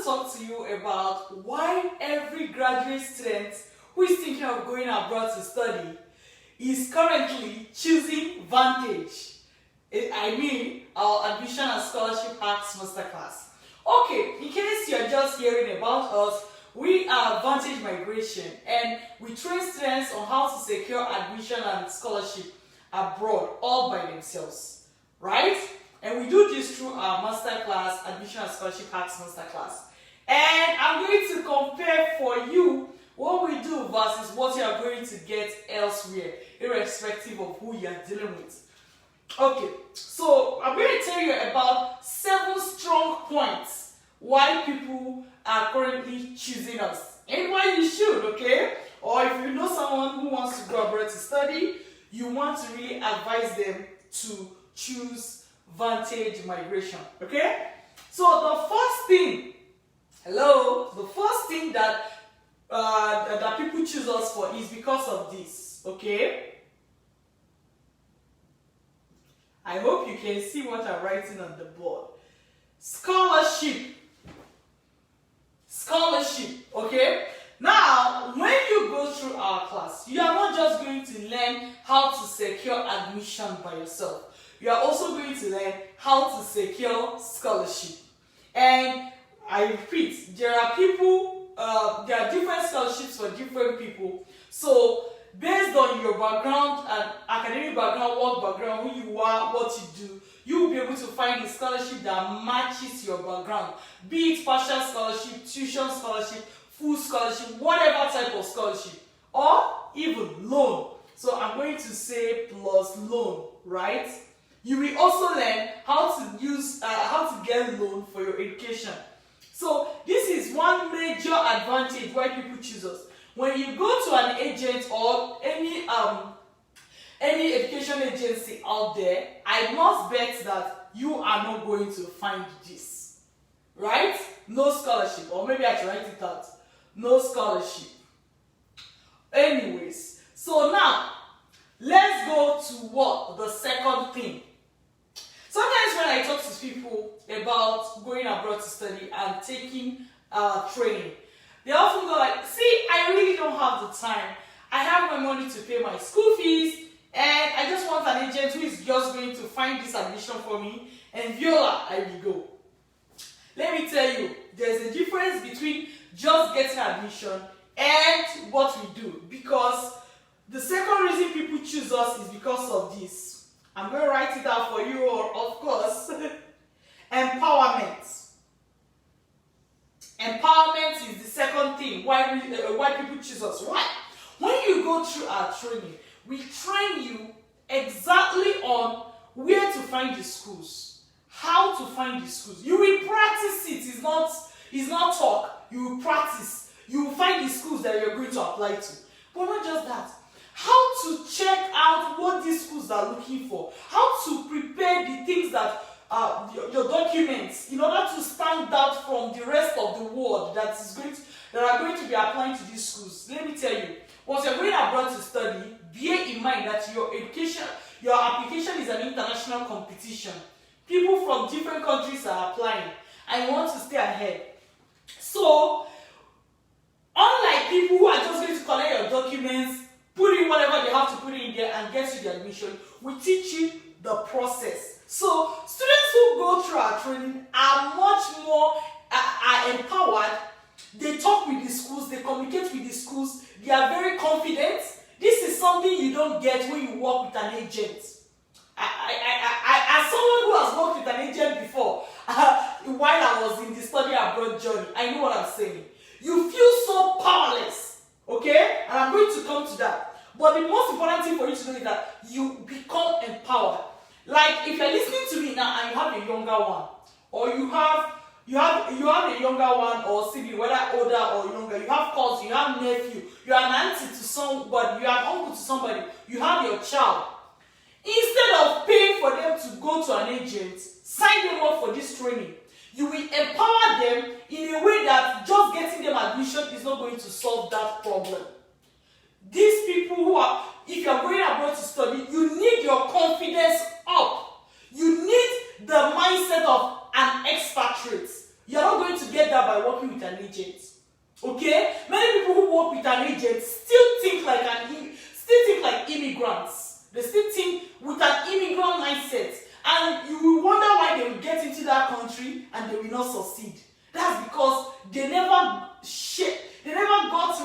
talk to you about why every graduate student who is thinking of going abroad to study is currently choosing Vantage. I mean, our Admission and Scholarship Hacks Masterclass. Okay, in case you're just hearing about us, we are Vantage Migration and we train students on how to secure admission and scholarship abroad all by themselves, right? And we do this through our Masterclass, Admission and Scholarship Hacks Masterclass. And I'm going to compare for you what we do versus what you are going to get elsewhere, irrespective of who you are dealing with. Okay, so I'm going to tell you about 7 strong points why people are currently choosing us and why you should, okay? Or if you know someone who wants to go abroad to study, you want to really advise them to choose Vantage Migration, okay? So the first thing that that people choose us for is because of this, okay? I hope you can see what I'm writing on the board. Scholarship, okay? Now, when you go through our class, you are not just going to learn how to secure admission by yourself. You are also going to learn how to secure scholarship. And I repeat, there are different scholarships for different people. So, based on your background and academic background, work background, who you are, what you do, you will be able to find a scholarship that matches your background. Be it partial scholarship, tuition scholarship, full scholarship, whatever type of scholarship, or even loan. So I'm going to say plus loan, right? You will also learn how to get loan for your education. So this is one major advantage why people choose us. When you go to an agent or any education agency out there, I must bet that you are not going to find this, right? No scholarship, or maybe I should write it out. No scholarship. Anyways, so now let's go to what the second thing. Sometimes when I talk to people about going abroad to study and taking training, they often go like, see, I really don't have the time. I have my money to pay my school fees, and I just want an agent who is just going to find this admission for me, and voila, I will go. Let me tell you, there's a difference between just getting admission and what we do, because the second reason people choose us is because of this. I'm going to write it out for you, of course. Empowerment. Empowerment is the second thing why people choose us. Why? When you go through our training, we train you exactly on where to find the schools, how to find the schools. You will practice it. It's not talk. You will practice. You will find the schools that you're going to apply to. But not just that. How to check out what these schools are looking for. How to prepare the things that your documents in order to stand out from the rest of the world that are going to be applying to these schools. Let me tell you, once you're going abroad to study, bear in mind that your application is an international competition. People from different countries are applying and you want to stay ahead. So, unlike people who are just going to collect your documents, put in whatever they have to put in there and get you the admission, we teach you the process. So students who go through our training are much more empowered. They talk with the schools, they communicate with the schools, they are very confident. This is something you don't get when you work with an agent. As someone who has worked with an agent before, while I was in the study abroad journey, I know what I'm saying. You feel so powerless, okay? And I'm going to come to that. But the most important thing for you to know is that you become empowered. Like if you're listening to me now and you have a younger one, or you have a younger one or sibling, whether older or younger, you have cousins, you have nephew, you are an auntie to somebody, you are an uncle to somebody, you have your child. Instead of paying for them to go to an agent, sign them up for this training. You will empower them in a way that just getting them admission is not going to solve that problem. These people who are, if you are going abroad to study, you need your confidence up. You need the mindset of an expatriate. You are not going to get that by working agent. Okay? Many people who work with an agent still think like immigrants. They still think with an immigrant mindset. And you will wonder why they will get into that country and they will not succeed. That's because they never got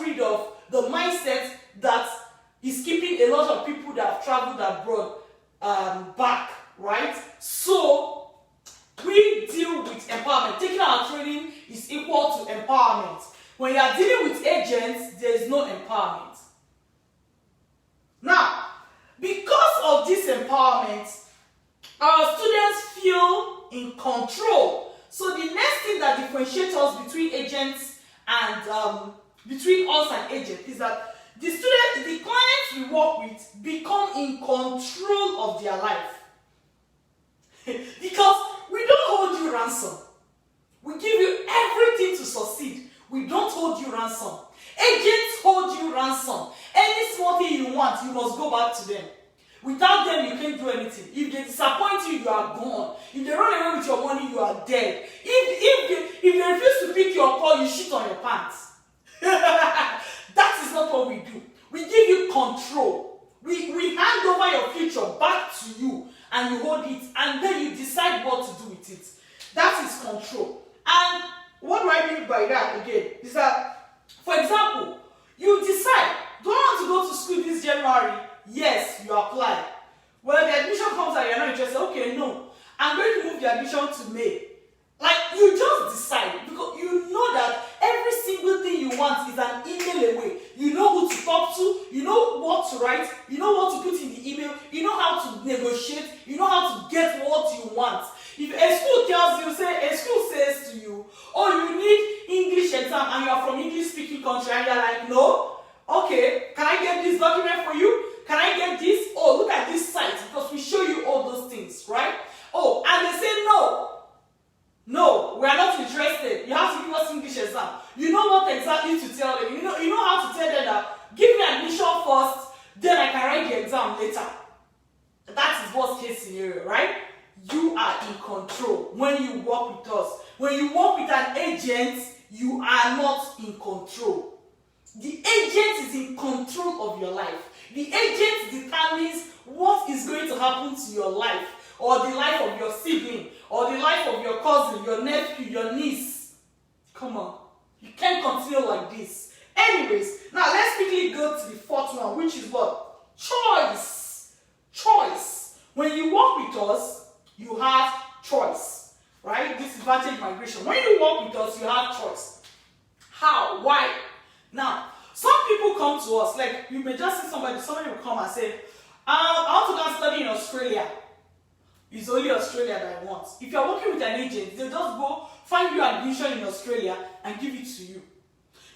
rid of the mindset that is keeping a lot of people that have traveled abroad back, right? So we deal with empowerment. Taking our training is equal to empowerment. When you are dealing with agents, there is no empowerment. Now, because of this empowerment, our students feel in control. So the next thing that differentiates us between agents and between us and agents is that the clients we work with become in control of their life. Because we don't hold you ransom. We give you everything to succeed. We don't hold you ransom. Agents hold you ransom. Any small thing you want, you must go back to them. Without them, you can't do anything. If they disappoint you, you are gone. If they run away with your money, you are dead. If they refuse to pick your call, you shit on your pants. That is not what we do. We give you control. We hand over your future back to you, and you hold it, and then you decide what to do with it. That is control. And what do I mean by that again? Is that, for example, you decide, do I want to go to school this January? Yes, you apply. Well, the admission comes and you're not interested. Okay, no. I'm going to move the admission to May. Like, you just decide, because you know that every single thing you want is an email away. You know who to talk to, you know what to write, you know what to put in the email, you know how to negotiate, you know how to get what you want. If a school tells you, a school says to you, oh, you need English exam and you are from English speaking country, and you're like, no, okay, can I get this document for you? Can I get this? Oh, look at this site, because we show you all those things, right? Oh, and they say no. No, we are not interested. You have to give us English exam. You know what exactly to tell them. You know how to tell them that give me admission first, then I can write the exam later. That is worst case scenario, right? You are in control when you work with us. When you work with an agent, you are not in control. The agent is in control of your life. The agent determines what is going to happen to your life, or the life of your sibling, or the life of your cousin, your nephew, your niece. Come on. You can't continue like this. Anyways, now let's quickly go to the fourth one, which is what? Choice. Choice. When you work with us, you have choice. Right? Disadvantage migration. When you work with us, you have choice. How? Why? Now, some people come to us, like you may just see somebody will come and say, I want to go and study in Australia. It's only Australia that I want. If you're working with an agent, they'll just go find you admission in Australia and give it to you.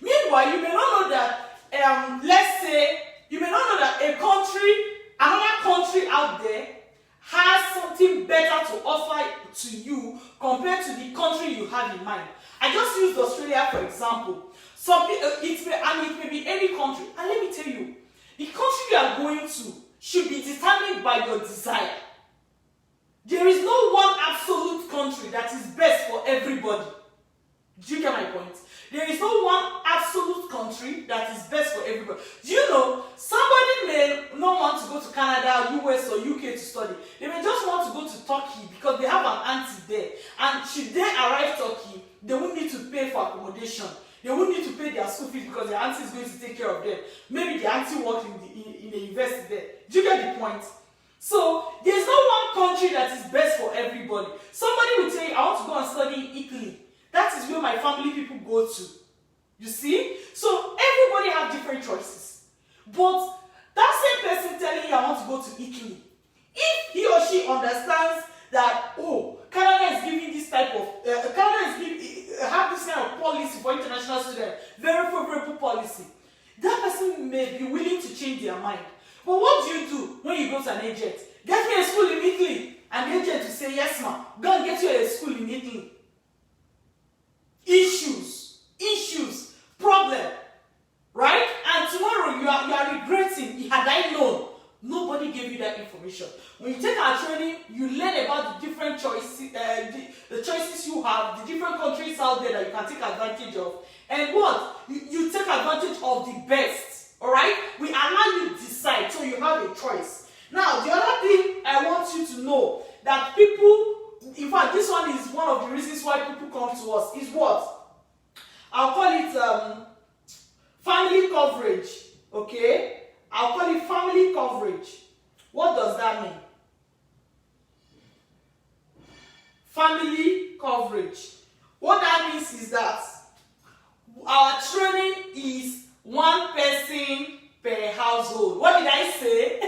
Meanwhile, you may not know that, let's say, you may not know that another country out there has something better to offer to you compared to the country you have in mind. I just used Australia for example. It may be any country. And let me tell you, the country you are going to should be determined by your desire. There is no one absolute country that is best for everybody. Do you get my point? There is no one absolute country that is best for everybody. Do you know, somebody may not want to go to Canada, US, or UK to study. They may just want to go to Turkey because they have an auntie there. And should they arrive Turkey, they won't need to pay for accommodation. They won't need to pay their school fees because their auntie is going to take care of them. Maybe the auntie works in the university there. Do you get the point? So, there's no one country that is best for everybody. Somebody will tell you, I want to go and study in Italy. That is where my family people go to. You see? So, everybody has different choices. But that same person telling you, I want to go to Italy, if he or she understands that, oh, Canada is giving this type of, have this kind of policy for international students, very favorable policy, that person may be willing to change their mind. But what do you do when you go to an agent? Get me a school in Italy. And the agent will say, yes, ma'am. Go and get you a school in Italy. Issues, problem. Right? And tomorrow you are regretting, had I known. Nobody gave you that information. When you take our training, you learn about the different choices, the choices you have, the different countries out there that you can take advantage of. And what? You take advantage of the best. Alright? We allow you to decide, so you have a choice. Now, the other thing I want you to know, that people, in fact, this one is one of the reasons why people come to us, is what? I'll call it family coverage. Okay? I'll call it family coverage. What does that mean? Family coverage. What that means is that our training is one person per household. What did I say?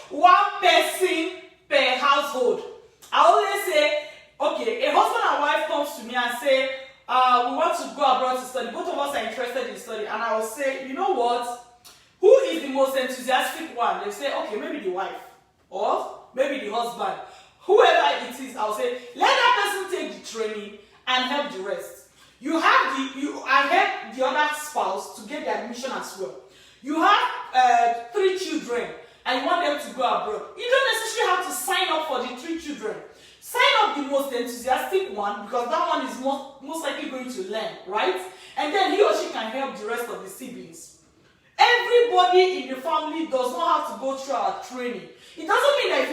One person per household. I always say, okay, a husband and wife comes to me and say, we want to go abroad to study. Both of us are interested in study. And I will say, you know what? Who is the most enthusiastic one? They say, okay, maybe the wife. Or maybe the husband. Whoever it is, I'll say, let that person take the training and help the rest. I help the other spouse to get the admission as well. You have 3 children and you want them to go abroad. You don't necessarily have to sign up for the 3 children. Sign up the most enthusiastic one, because that one is most likely going to learn, right? And then he or she can help the rest of the siblings. Everybody in the family does not have to go through our training. It doesn't mean that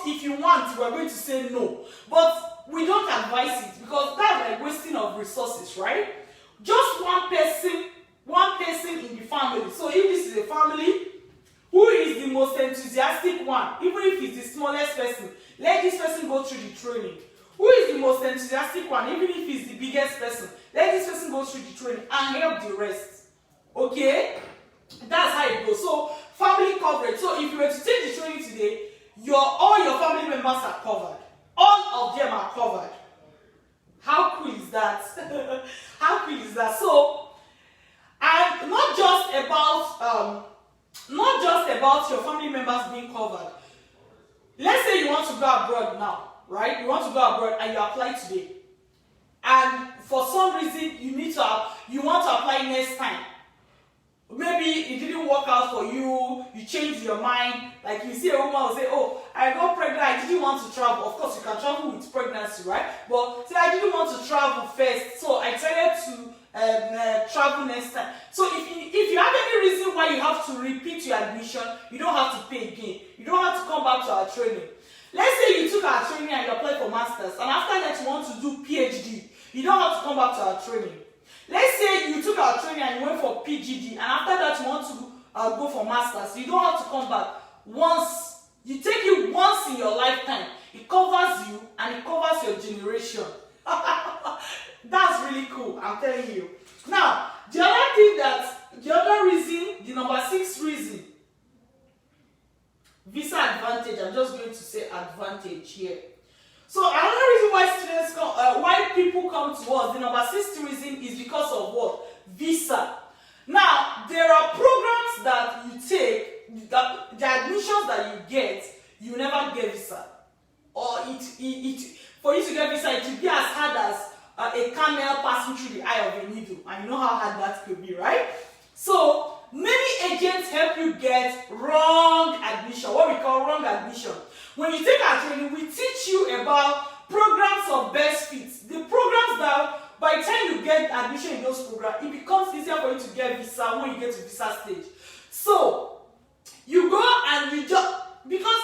if you want, we're going to say no. But we don't advise it, because that's like wasting of resources, right? Just one person in the family. So if this is a family, who is the most enthusiastic one? Even if it's the smallest person, let this person go through the training. Who is the most enthusiastic one? Even if it's the biggest person, let this person go through the training and help the rest. Okay? That's how it goes. So, family coverage. So, if you were to take the training today, all your family members are covered. All of them are covered. How cool is that? How cool is that? So, and not just about your family members being covered. Let's say you want to go abroad now, right? You want to go abroad and you apply today. And for some reason you want to apply next time. Maybe it didn't work out for you, you changed your mind. Like you see a woman will say, oh, I got pregnant, I didn't want to travel. Of course, you can travel with pregnancy, right? But say I didn't want to travel first, so I decided to travel next time. So if you have any reason why you have to repeat your admission, you don't have to pay again. You don't have to come back to our training. Let's say you took our training and you applied for masters, and after that you want to do PhD. You don't have to come back to our training. Let's say you took our training and you went for PGD, and after that you want to go for masters. You don't have to come back. Once you take it once in your lifetime, it covers you and it covers your generation. That's really cool, I'm telling you. Now, the other reason, the number 6 reason, visa advantage. I'm just going to say advantage here. So another reason why why people come to us, the number 6 reason, is because of what? Visa. Now, there are programs that you take, the admissions that you get, you never get visa. Or for you to get visa, it will be as hard as a camel passing through the eye of a needle. And you know how hard that could be, right? So, many agents help you get wrong admission, what we call wrong admission. When you take our training, we teach you about programs of best fits. The programs that by the time you get admission in those programs, it becomes easier for you to get visa when you get to visa stage. So, you go and you just, because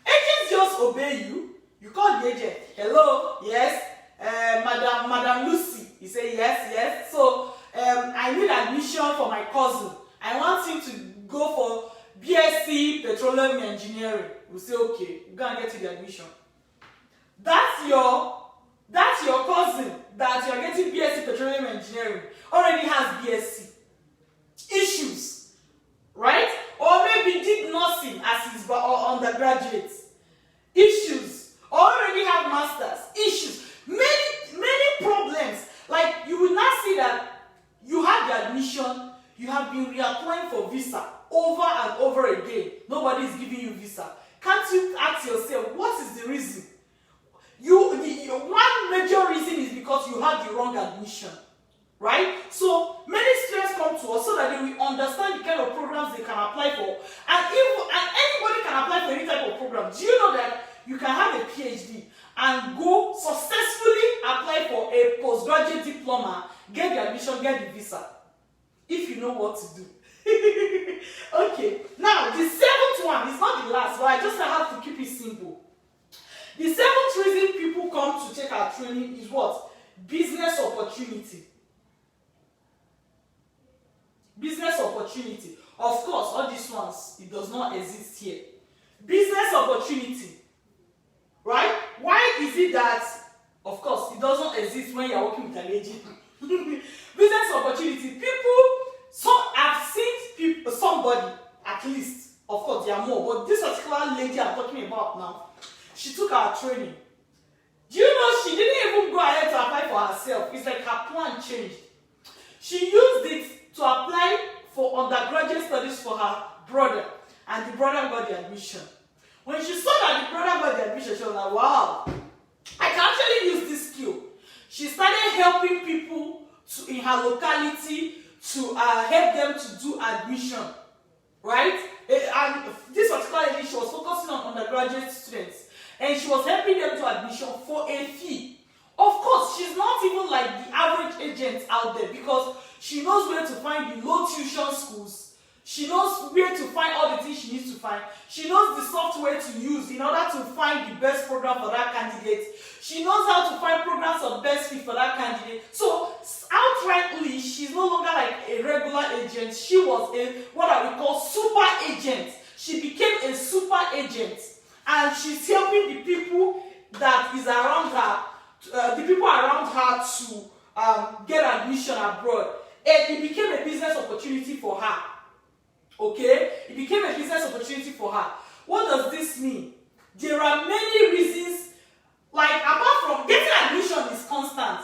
agents just obey you. You call the agent, hello, yes, Madam Lucy. You say yes, yes. So, I need admission for my cousin. I want him to go for BSc Petroleum Engineering. We say, okay, we're gonna get you the admission. That's your cousin that you're getting BSc Petroleum Engineering already has BSc. Issues, right? Or maybe did nursing as his undergraduate. Issues. Already have masters. Issues. Many problems. Like you will not see that you have the admission, you have been reapplying for visa over and over again. Nobody is giving you visa. Can't you ask yourself, what is the reason? One major reason is because you had the wrong admission, right? So many students come to us so that they will understand the kind of programs they can apply for, and anybody can apply for any type of program. Do you know that you can have a PhD and go successfully apply for a postgraduate diploma, get the admission, get the visa, if you know what to do. Okay, now the seventh one is not the last, but I just have to keep it simple. The seventh reason people come to take our training is what? Business opportunity. Business opportunity. Of course, all these ones, it does not exist here. Business opportunity. Right? Why is it that, of course, it doesn't exist when you're working with an agent? Business opportunity. People, I've seen somebody, at least, of course, there are more, but this particular lady I'm talking about now, she took our training. Do you know she didn't even go ahead to apply for herself? It's like her plan changed. She used it to apply for undergraduate studies for her brother, and the brother got the admission. When she saw that the brother got the admission, she was like, wow, I can actually use this skill. She started helping people in her locality to help them to do admission, right? And this particular lady, she was focusing on undergraduate students, and she was helping them to admission for a fee. Of course, she's not even like the average agent out there, because she knows where to find the low tuition schools. She knows where to find all the things she needs to find. She knows the software to use in order to find the best program for that candidate. She knows how to find programs of best fit for that candidate. So, outrightly, she's no longer like a regular agent. She was what I would call super agent. She became a super agent. And she's helping the people that is around her, the people around her to get admission abroad. And it became a business opportunity for her. Okay? It became a business opportunity for her. What does this mean? There are many reasons, like apart from getting admission is constant.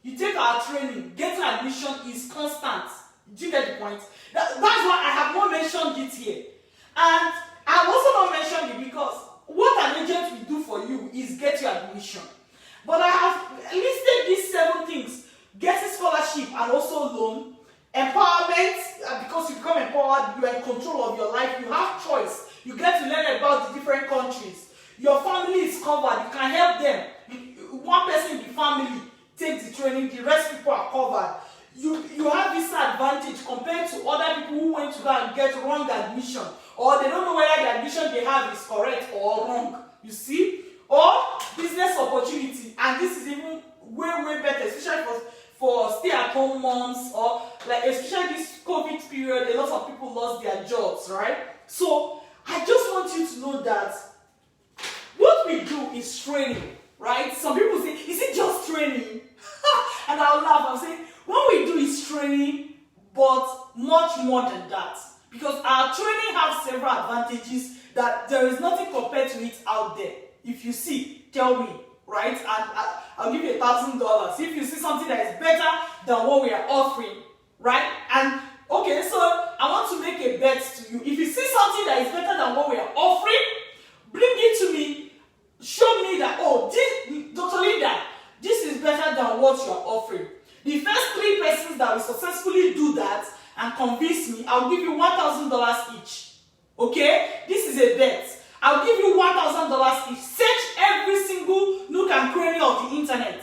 You take our training, getting admission is constant. Do you get the point? That's why I have not mentioned it here. And I have also not mentioned it because what an agent will do for you is get your admission. But I have listed these 7 things. Getting scholarship and also loan. Empowerment, because you become empowered, you are in control of your life, you have choice. You get to learn about the different countries. Your family is covered, you can help them. One person in the family takes the training, the rest people are covered. You have this advantage compared to other people who went to go and get wrong admission, or they don't know whether the admission they have is correct or wrong. You see? Or business opportunity, and this is even way better, especially for stay-at-home moms, or like especially this COVID period, a lot of people lost their jobs, right? So I just want you to know that what we do is training, right? Some people say, is it just training? And I'll laugh, I'll say, what we do is training, but much more than that. Because our training has several advantages that there is nothing compared to it out there. If you see, tell me, right? And I'll give you $1,000. If you see something that is better than what we are offering, right? And okay, so I want to make a bet to you. If you see something that is better than what we are offering, bring it to me. Show me that, oh, Dr. Linda, this is better than what you are offering. The first 3 persons that will successfully do that and convince me, I'll give you $1,000 each. Okay? This is a bet. I'll give you $1,000 each. Search every single nook and cranny of the internet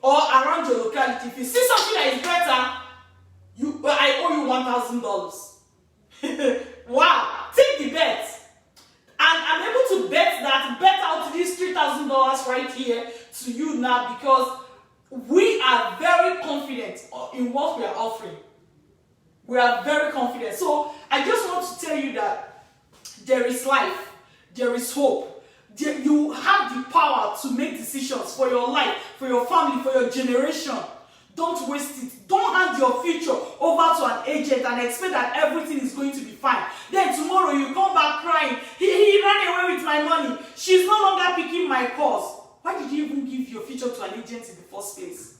or around your locality. If you see something that is better, I owe you $1,000. Wow! Take the bet. And I'm able to bet out this $3,000 right here to you now, because we are very confident in what we are offering. We are very confident. So I just want to tell you that there is life. There is hope. You have the power to make decisions for your life, for your family, for your generation. Don't waste it. Don't hand your future over to an agent and expect that everything is going to be fine. Then tomorrow you come back crying. He ran away with my money. She's no longer picking my calls. Why did you even give your future to an agent in the first place?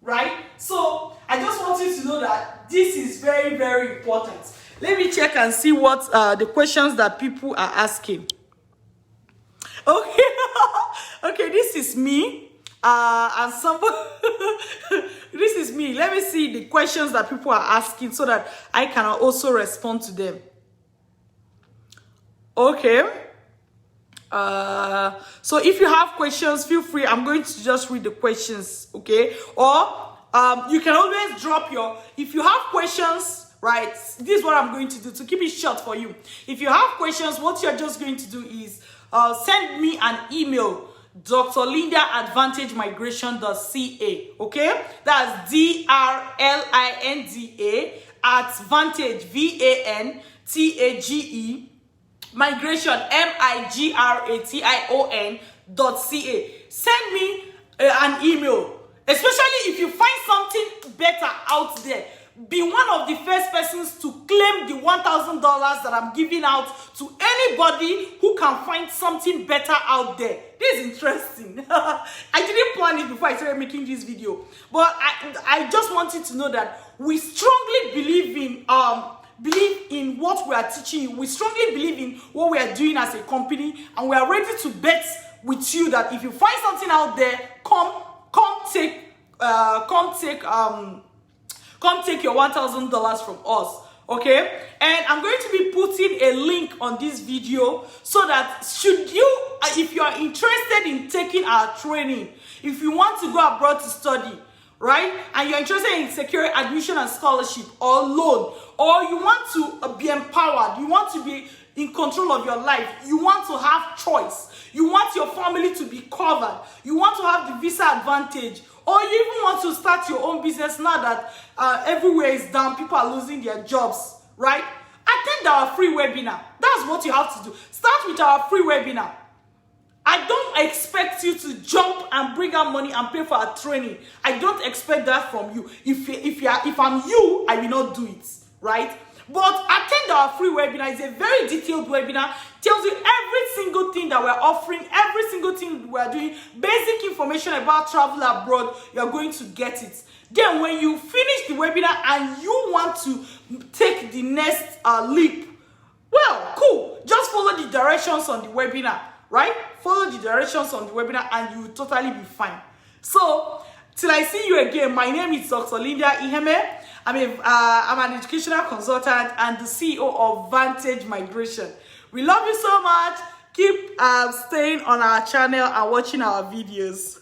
Right? So I just want you to know that this is very, very important. Let me check and see what the questions that people are asking. Okay, okay, this is me. And somebody, this is me. Let me see the questions that people are asking so that I can also respond to them. Okay. So if you have questions, feel free. I'm going to just read the questions, okay? Or you can always drop your, if you have questions, right? This is what I'm going to do to keep it short for you. If you have questions, what you're just going to do is send me an email, drlinda@vantagemigration.ca, okay? That's DRLINDA at Vantage, VANTAGE migration, MIGRATION.ca. Send me an email, especially if you find something better out there. Be one of the first persons to claim the $1,000 that I'm giving out to anybody who can find something better out there. This is interesting. I didn't plan it before I started making this video, but I just wanted to know that we strongly believe in what we are teaching you. We strongly believe in what we are doing as a company, and we are ready to bet with you that if you find something out there, come take your $1,000 from us, okay? And I'm going to be putting a link on this video so that if you are interested in taking our training, if you want to go abroad to study, right, and you're interested in securing admission and scholarship or loan, or you want to be empowered, you want to be in control of your life, you want to have choice, you want your family to be covered, you want to have the visa advantage, or you even want to start your own business now that everywhere is down, people are losing their jobs, right? Attend our free webinar. That's what you have to do. Start with our free webinar. I don't expect you to jump and bring out money and pay for a training. I don't expect that from you. If I'm you, I will not do it, right? But attend our free webinar. It's a very detailed webinar. Tells you every single thing that we're offering, every single thing we're doing, basic information about travel abroad. You're going to get it. Then when you finish the webinar and you want to take the next leap, well, cool. Just follow the directions on the webinar, right? Follow the directions on the webinar and you will totally be fine. So, till I see you again, my name is Dr. Linda Iheme. I'm an educational consultant and the CEO of Vantage Migration. We love you so much. Keep staying on our channel and watching our videos.